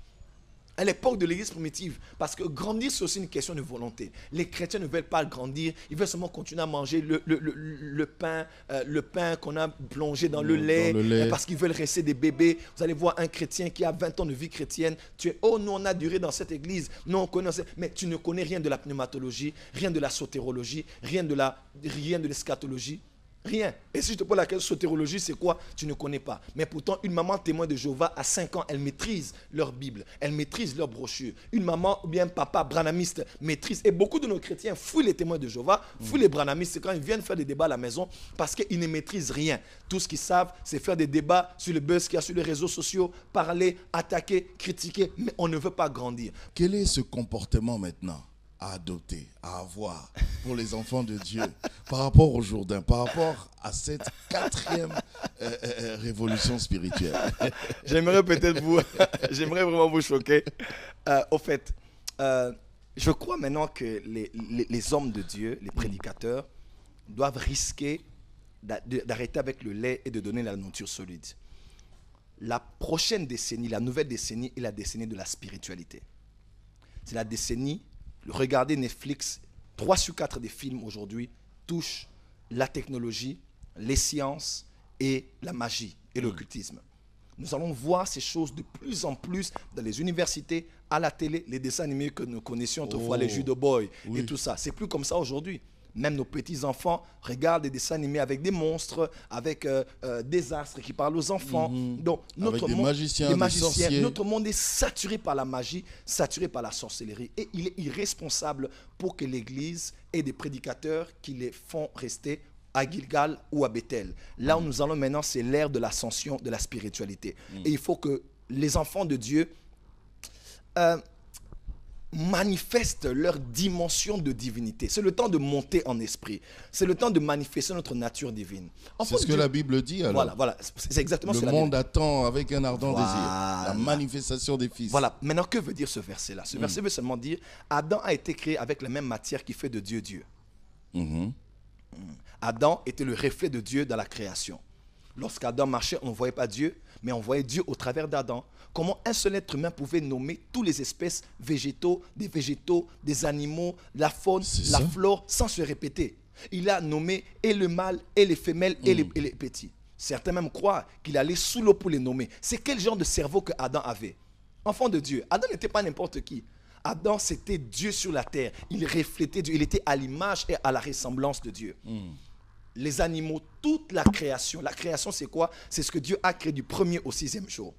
À l'époque de l'église primitive, parce que grandir, c'est aussi une question de volonté. Les chrétiens ne veulent pas grandir, ils veulent seulement continuer à manger le pain qu'on a plongé dans le lait, parce qu'ils veulent rester des bébés. Vous allez voir un chrétien qui a 20 ans de vie chrétienne, oh, nous on a duré dans cette église, nous on connaît, mais tu ne connais rien de la pneumatologie, rien de la sotérologie, rien de l'eschatologie. Rien. Et si je te pose la question, sotérologie, c'est quoi? Tu ne connais pas. Mais pourtant, une maman témoin de Jéhovah, à 5 ans, elle maîtrise leur Bible, elle maîtrise leur brochure. Une maman ou bien un papa branamiste maîtrise. Et beaucoup de nos chrétiens fouillent les témoins de Jéhovah, fouillent les branamistes quand ils viennent faire des débats à la maison parce qu'ils ne maîtrisent rien. Tout ce qu'ils savent, c'est faire des débats sur le buzz qu'il y a sur les réseaux sociaux, parler, attaquer, critiquer, mais on ne veut pas grandir. Quel est ce comportement maintenant à adopter, à avoir pour les enfants de Dieu par rapport au Jourdain, par rapport à cette quatrième révolution spirituelle? J'aimerais peut-être j'aimerais vraiment vous choquer. Au fait, je crois maintenant que les hommes de Dieu, les prédicateurs, doivent risquer d'arrêter avec le lait et de donner la nourriture solide. La prochaine décennie, la nouvelle décennie est la décennie de la spiritualité. C'est la décennie, regardez Netflix, 3 sur 4 des films aujourd'hui touchent la technologie, les sciences et la magie et l'occultisme. Nous allons voir ces choses de plus en plus dans les universités, à la télé, les dessins animés que nous connaissions autrefois, les Judo Boys et tout ça. C'est plus comme ça aujourd'hui. Même nos petits-enfants regardent des dessins animés avec des monstres, avec des astres qui parlent aux enfants. Donc, notre avec monde, des magiciens, notre monde est saturé par la magie, saturé par la sorcellerie. Et il est irresponsable pour que l'Église ait des prédicateurs qui les font rester à Gilgal ou à Bethel. Là où nous allons maintenant, c'est l'ère de l'ascension de la spiritualité. Et il faut que les enfants de Dieu manifestent leur dimension de divinité. C'est le temps de monter en esprit. C'est le temps de manifester notre nature divine. C'est ce que la Bible dit alors. Voilà. C'est exactement ce que la Bible dit. Le monde attend avec un ardent désir la manifestation des fils. Voilà. Maintenant, que veut dire ce verset-là? Ce verset veut seulement dire Adam a été créé avec la même matière qui fait de Dieu Dieu. Adam était le reflet de Dieu dans la création. Lorsqu'Adam marchait, on ne voyait pas Dieu, mais on voyait Dieu au travers d'Adam. Comment un seul être humain pouvait nommer toutes les espèces végétaux, des animaux, la faune, la flore, sans se répéter. Il a nommé et le mâle, et les femelles, et les petits. Certains même croient qu'il allait sous l'eau pour les nommer. C'est quel genre de cerveau que Adam avait? Enfant de Dieu. Adam n'était pas n'importe qui. Adam, c'était Dieu sur la terre. Il reflétait Dieu. Il était à l'image et à la ressemblance de Dieu. Les animaux, toute la création. La création, c'est quoi? C'est ce que Dieu a créé du 1er au 6e jour.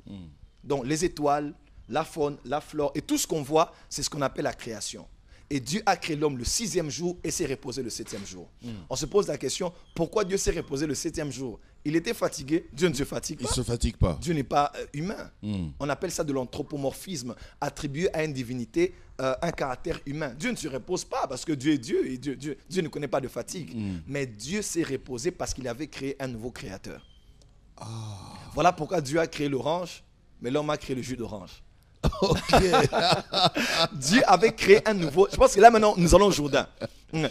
Donc, les étoiles, la faune, la flore et tout ce qu'on voit, c'est ce qu'on appelle la création. Et Dieu a créé l'homme le 6e jour et s'est reposé le 7e jour. On se pose la question, pourquoi Dieu s'est reposé le 7e jour? Il était fatigué, Dieu ne se fatigue pas. Il ne se fatigue pas. Dieu n'est pas humain. On appelle ça de l'anthropomorphisme, attribué à une divinité un caractère humain. Dieu ne se repose pas parce que Dieu est Dieu et Dieu ne connaît pas de fatigue. Mais Dieu s'est reposé parce qu'il avait créé un nouveau créateur. Voilà pourquoi Dieu a créé l'orange, mais l'homme a créé le jus d'orange. Dieu avait créé un nouveau. Je pense que là maintenant, nous allons au Jourdain.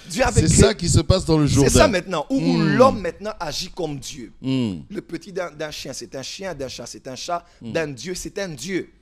C'est ça qui se passe dans le Jourdain. C'est ça maintenant, où l'homme maintenant agit comme Dieu. Le petit d'un chien, c'est un chien, d'un chat, c'est un chat, d'un Dieu, c'est un Dieu.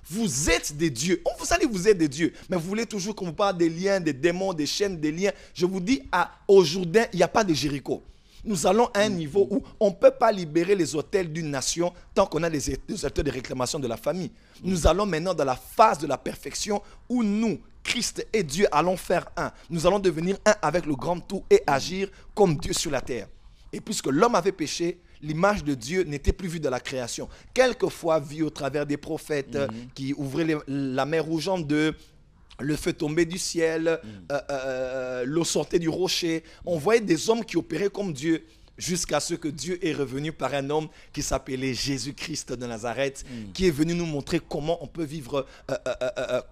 Vous êtes des dieux. Vous allez vous être des dieux. Mais vous voulez toujours qu'on vous parle des liens, des démons, des chaînes, des liens. Je vous dis, au Jourdain, il n'y a pas de Jéricho. Nous allons à un niveau où on ne peut pas libérer les autels d'une nation tant qu'on a des autels de réclamation de la famille. Nous allons maintenant dans la phase de la perfection où nous, Christ et Dieu, allons faire un. Nous allons devenir un avec le grand tout et agir comme Dieu sur la terre. Et puisque l'homme avait péché, l'image de Dieu n'était plus vue dans la création. Quelquefois vue au travers des prophètes qui ouvraient la mer rouge en deux, le feu tombait du ciel, l'eau sortait du rocher. On voyait des hommes qui opéraient comme Dieu jusqu'à ce que Dieu est revenu par un homme qui s'appelait Jésus-Christ de Nazareth, qui est venu nous montrer comment on peut vivre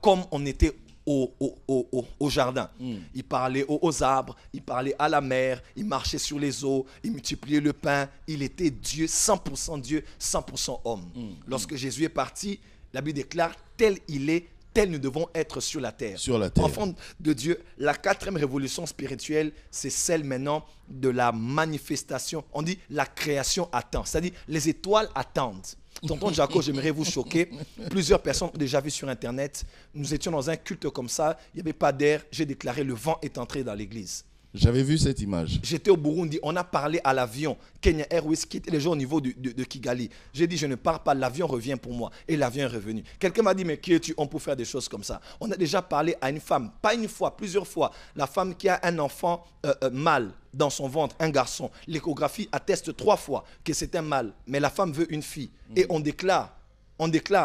comme on était au jardin. Il parlait aux arbres, il parlait à la mer, il marchait sur les eaux, il multipliait le pain. Il était Dieu, 100% Dieu, 100% homme. Lorsque Jésus est parti, la Bible déclare, tel il est, tel nous devons être sur la terre. Sur la terre. Enfants de Dieu, la 4e révolution spirituelle, c'est celle maintenant de la manifestation. On dit la création attend. C'est-à-dire les étoiles attendent. Tonton Jaco, j'aimerais vous choquer. Plusieurs personnes ont déjà vu sur Internet. Nous étions dans un culte comme ça. Il n'y avait pas d'air. J'ai déclaré le vent est entré dans l'église. J'avais vu cette image. J'étais au Burundi, on a parlé à l'avion Kenya Airways qui était déjà au niveau de Kigali. J'ai dit je ne pars pas, l'avion revient pour moi. Et l'avion est revenu. Quelqu'un m'a dit mais qui es-tu? On peut faire des choses comme ça. On a déjà parlé à une femme, pas une fois, plusieurs fois. La femme qui a un enfant mâle dans son ventre, un garçon. L'échographie atteste 3 fois que c'est un mâle. Mais la femme veut une fille. Et on déclare,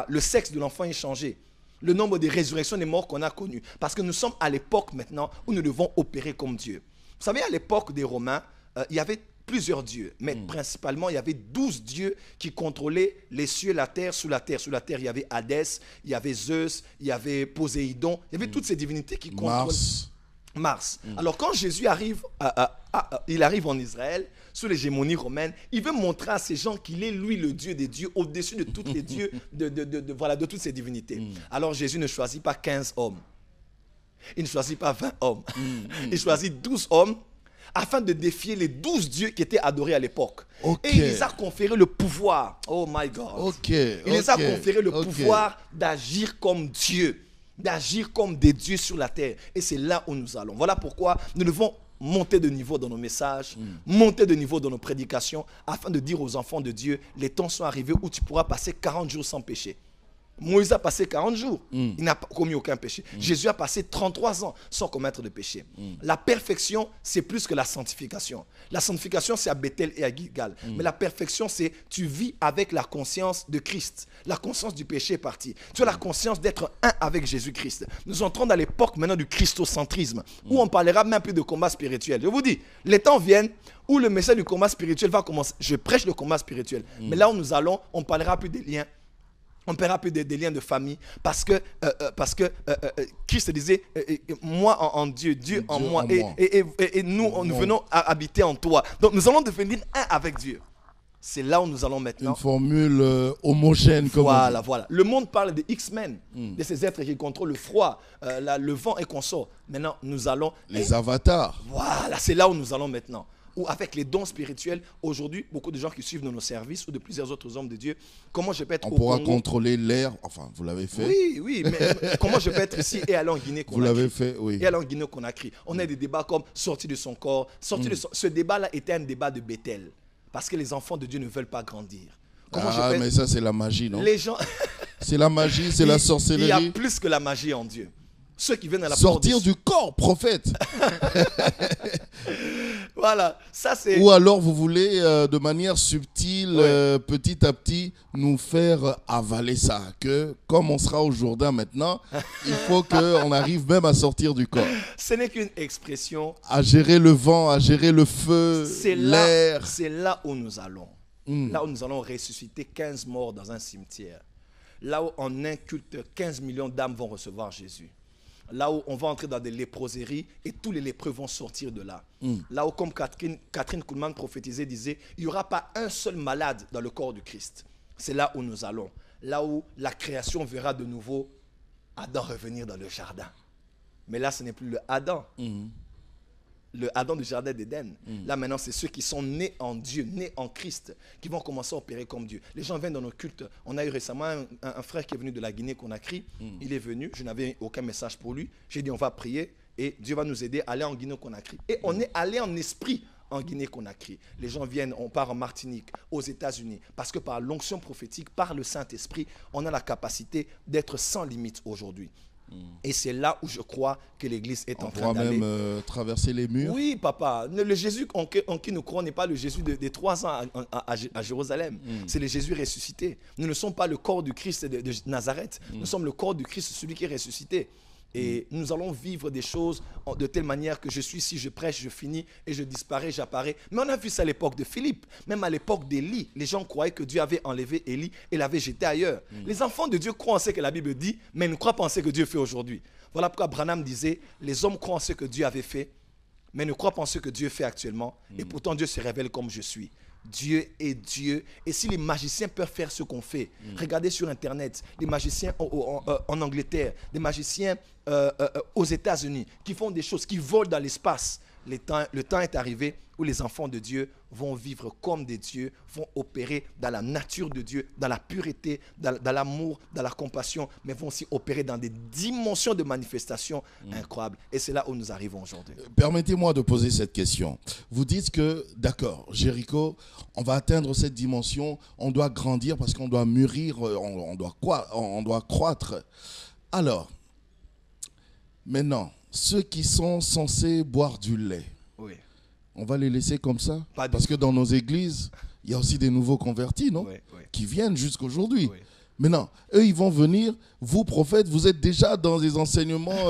le sexe de l'enfant est changé. Le nombre de résurrections des morts qu'on a connues. Parce que nous sommes à l'époque maintenant où nous devons opérer comme Dieu. Vous savez, à l'époque des Romains, il y avait plusieurs dieux, mais principalement, il y avait 12 dieux qui contrôlaient les cieux, la terre. Sous la terre, il y avait Hadès, il y avait Zeus, il y avait Poséidon, il y avait toutes ces divinités qui contrôlent Mars. Alors, quand Jésus arrive, il arrive en Israël, sous l'hégémonie romaine, il veut montrer à ces gens qu'il est, lui, le Dieu des dieux, au-dessus de tous les dieux, de toutes ces divinités. Alors, Jésus ne choisit pas 15 hommes. Il ne choisit pas 20 hommes. Il choisit 12 hommes afin de défier les 12 dieux qui étaient adorés à l'époque. Et il les a conféré le pouvoir. Oh my God. Il les a conféré le pouvoir d'agir comme Dieu, d'agir comme des dieux sur la terre. Et c'est là où nous allons. Voilà pourquoi nous devons monter de niveau dans nos messages, monter de niveau dans nos prédications, afin de dire aux enfants de Dieu, les temps sont arrivés où tu pourras passer 40 jours sans péché. Moïse a passé 40 jours, il n'a pas commis aucun péché. Jésus a passé 33 ans sans commettre de péché. La perfection, c'est plus que la sanctification. La sanctification, c'est à Bethel et à Gilgal. Mais la perfection, c'est tu vis avec la conscience de Christ. La conscience du péché est partie. Tu as la conscience d'être un avec Jésus-Christ. Nous entrons dans l'époque maintenant du christocentrisme, où on parlera même plus de combat spirituel. Je vous dis, les temps viennent où le message du combat spirituel va commencer. Je prêche le combat spirituel. Mais là où nous allons, on ne parlera plus des liens. On ne paiera plus des liens de famille parce que Christ disait, moi en Dieu, Dieu en moi. Et nous venons à habiter en toi. Donc nous allons devenir un avec Dieu. C'est là où nous allons maintenant. Une formule homogène. Voilà. Le monde parle des X-Men, de ces êtres qui contrôlent le froid, le vent et consort. Maintenant, nous allons... Les avatars. Voilà, c'est là où nous allons maintenant. Ou avec les dons spirituels, aujourd'hui, beaucoup de gens qui suivent dans nos services ou de plusieurs autres hommes de Dieu, comment je peux être On pourra contrôler l'air, enfin, vous l'avez fait. Oui, mais comment je peux être ici et aller en Guinée-Conakry? Vous l'avez fait, oui. Et aller en Guinée-Conakry. On a des débats comme sortir de son corps. Ce débat-là était un débat de Bethel. Parce que les enfants de Dieu ne veulent pas grandir. Mais ça, c'est la magie, non? Les gens... C'est la magie, c'est la sorcellerie. Il y a plus que la magie en Dieu. Ceux qui viennent à la sortir du corps, prophète. Voilà, ça c'est... Ou alors vous voulez de manière subtile, petit à petit, nous faire avaler ça. Que comme on sera au Jourdain maintenant, il faut qu'on arrive même à sortir du corps. Ce n'est qu'une expression. À gérer le vent, à gérer le feu, l'air. C'est là où nous allons. Là où nous allons ressusciter 15 morts dans un cimetière. Là où en un culte, 15 millions d'âmes vont recevoir Jésus. Là où on va entrer dans des léproseries et tous les lépreux vont sortir de là. Là où, comme Catherine Kuhlman prophétisait, disait, il n'y aura pas un seul malade dans le corps du Christ. C'est là où nous allons. Là où la création verra de nouveau Adam revenir dans le jardin. Mais là, ce n'est plus le Adam. Le Adam du jardin d'Éden. Là maintenant, c'est ceux qui sont nés en Dieu, nés en Christ, qui vont commencer à opérer comme Dieu. Les gens viennent dans nos cultes. On a eu récemment un frère qui est venu de la Guinée-Conakry. Il est venu, je n'avais aucun message pour lui. J'ai dit on va prier et Dieu va nous aider à aller en Guinée-Conakry. Et on est allé en esprit en Guinée-Conakry. Les gens viennent, on part en Martinique, aux États-Unis, parce que par l'onction prophétique, par le Saint-Esprit, on a la capacité d'être sans limite aujourd'hui. Et c'est là où je crois que l'Église est en train d'aller. On pourra même traverser les murs. Oui, papa. Le Jésus en qui nous croyons n'est pas le Jésus des 3 ans à Jérusalem. C'est le Jésus ressuscité. Nous ne sommes pas le corps du Christ de Nazareth. Nous sommes le corps du Christ, celui qui est ressuscité. Et nous allons vivre des choses de telle manière que je suis ici, je prêche, je finis et je disparais, j'apparais. Mais on a vu ça à l'époque de Philippe, même à l'époque d'Élie. Les gens croyaient que Dieu avait enlevé Élie et l'avait jeté ailleurs. Les enfants de Dieu croient en ce que la Bible dit, mais ne croient pas en ce que Dieu fait aujourd'hui. Voilà pourquoi Branham disait, les hommes croient en ce que Dieu avait fait, mais ne croient pas en ce que Dieu fait actuellement. Et pourtant Dieu se révèle comme je suis. Dieu est Dieu. Et si les magiciens peuvent faire ce qu'on fait, regardez sur Internet, des magiciens en Angleterre, des magiciens aux États-Unis qui font des choses, qui volent dans l'espace. Le temps est arrivé où les enfants de Dieu vont vivre comme des dieux, vont opérer dans la nature de Dieu, dans la pureté, dans l'amour, dans la compassion, mais vont aussi opérer dans des dimensions de manifestation incroyables. Et c'est là où nous arrivons aujourd'hui. Permettez-moi de poser cette question. Vous dites que, d'accord, Jéricho, on va atteindre cette dimension, on doit grandir parce qu'on doit mûrir, on doit croître. Alors, maintenant, ceux qui sont censés boire du lait, oui. On va les laisser comme ça? Parce que dans nos églises, il y a aussi des nouveaux convertis, non? Oui. Qui viennent jusqu'aujourd'hui. Oui. Maintenant, eux, ils vont venir. Vous, prophètes, vous êtes déjà dans les enseignements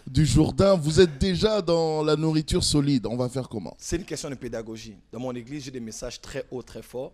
du Jourdain. Vous êtes déjà dans la nourriture solide. On va faire comment? C'est une question de pédagogie. Dans mon église, j'ai des messages très hauts, très forts.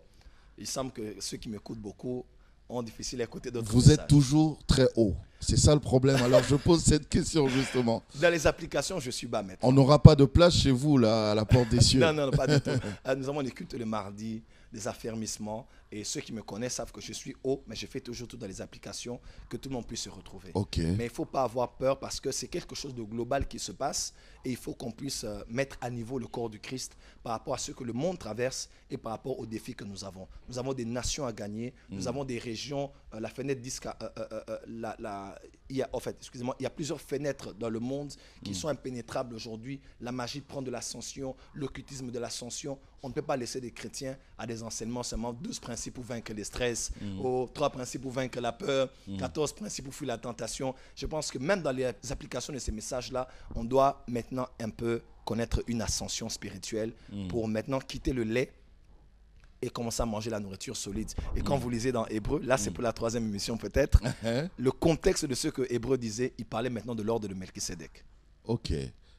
Il semble que ceux qui m'écoutent beaucoup ont difficile à écouter d'autres messages. Vous êtes toujours très haut. C'est ça le problème. Alors, je pose cette question, justement. Dans les applications, je suis bas maintenant. On n'aura pas de place chez vous, là, à la porte des cieux. Non, non, pas du tout. Nous avons des cultes le mardi, des affermissements. Et ceux qui me connaissent savent que je suis haut, mais je fais toujours tout dans les applications, que tout le monde puisse se retrouver. Okay. Mais il ne faut pas avoir peur parce que c'est quelque chose de global qui se passe et il faut qu'on puisse mettre à niveau le corps du Christ par rapport à ce que le monde traverse et par rapport aux défis que nous avons. Nous avons des nations à gagner, nous avons des régions, la fenêtre disque, il y a plusieurs fenêtres dans le monde qui sont impénétrables aujourd'hui. La magie prend de l'ascension, l'occultisme de l'ascension. On ne peut pas laisser des chrétiens à des enseignements seulement 12 principes pour vaincre le stress, 3 principes pour vaincre la peur, 14 principes pour fuir la tentation. Je pense que même dans les applications de ces messages-là, on doit maintenant un peu connaître une ascension spirituelle pour maintenant quitter le lait et commencer à manger la nourriture solide. Et quand vous lisez dans Hébreu, là c'est pour la 3e émission peut-être, le contexte de ce que Hébreu disait, il parlait maintenant de l'ordre de Melchisédek. Ok.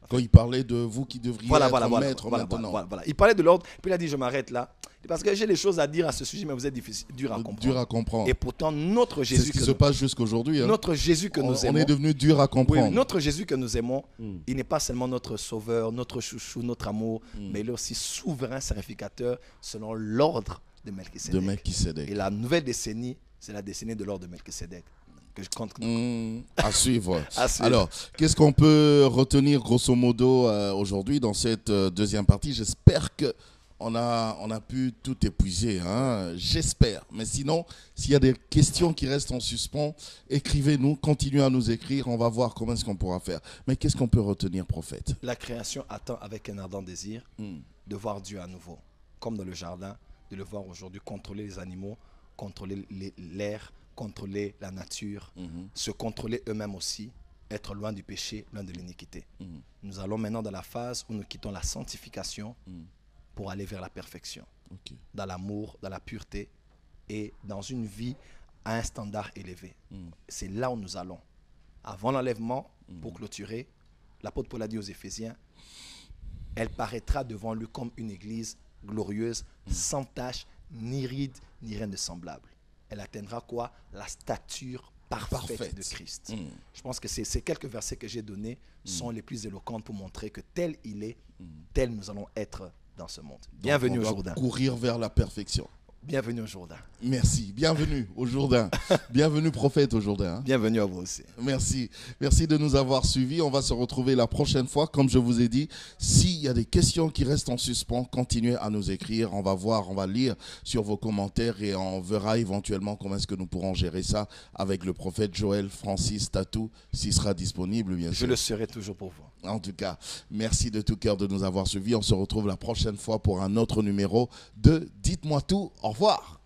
Quand il parlait de vous qui devriez être maître maintenant. Voilà. Il parlait de l'ordre, puis il a dit je m'arrête là. Parce que j'ai des choses à dire à ce sujet, mais vous êtes dur à comprendre. Dur à comprendre. Et pourtant, notre Jésus... C'est ce qui se passe jusqu'aujourd'hui. Hein. Notre Jésus que nous aimons... On est devenu dur à comprendre. Oui, notre Jésus que nous aimons, il n'est pas seulement notre sauveur, notre chouchou, notre amour, mais il est aussi souverain sacrificateur selon l'ordre de Melchisédek. Et la nouvelle décennie, c'est la décennie de l'ordre de Melchisédek. Que je compte. À suivre. À suivre. Alors, qu'est-ce qu'on peut retenir grosso modo aujourd'hui dans cette deuxième partie? J'espère que on a pu tout épuiser, hein? J'espère. Mais sinon, s'il y a des questions qui restent en suspens, écrivez-nous, continuez à nous écrire, on va voir comment est-ce qu'on pourra faire. Mais qu'est-ce qu'on peut retenir, prophète? La création attend avec un ardent désir de voir Dieu à nouveau. Comme dans le jardin, de le voir aujourd'hui contrôler les animaux, contrôler l'air, contrôler la nature, se contrôler eux-mêmes aussi, être loin du péché, loin de l'iniquité. Nous allons maintenant dans la phase où nous quittons la sanctification pour aller vers la perfection, dans l'amour, dans la pureté et dans une vie à un standard élevé. C'est là où nous allons. Avant l'enlèvement, pour clôturer, l'apôtre Paul a dit aux Éphésiens, elle paraîtra devant lui comme une église glorieuse, sans tache, ni ride, ni rien de semblable. Elle atteindra quoi? La stature parfaite de Christ. Je pense que ces quelques versets que j'ai donnés sont les plus éloquents pour montrer que tel il est, tel nous allons être dans ce monde. Bienvenue au Jourdain. Courir vers la perfection. Bienvenue au Jourdain. Merci. Bienvenue au Jourdain. Bienvenue prophète au Jourdain. Hein. Bienvenue à vous aussi. Merci. Merci de nous avoir suivis. On va se retrouver la prochaine fois. Comme je vous ai dit, s'il y a des questions qui restent en suspens, continuez à nous écrire. On va voir, on va lire sur vos commentaires et on verra éventuellement comment est-ce que nous pourrons gérer ça avec le prophète Joël Francis Tatou, s'il sera disponible, bien sûr. Je le serai toujours pour vous. En tout cas, merci de tout cœur de nous avoir suivis. On se retrouve la prochaine fois pour un autre numéro de Dites-moi tout. Au revoir.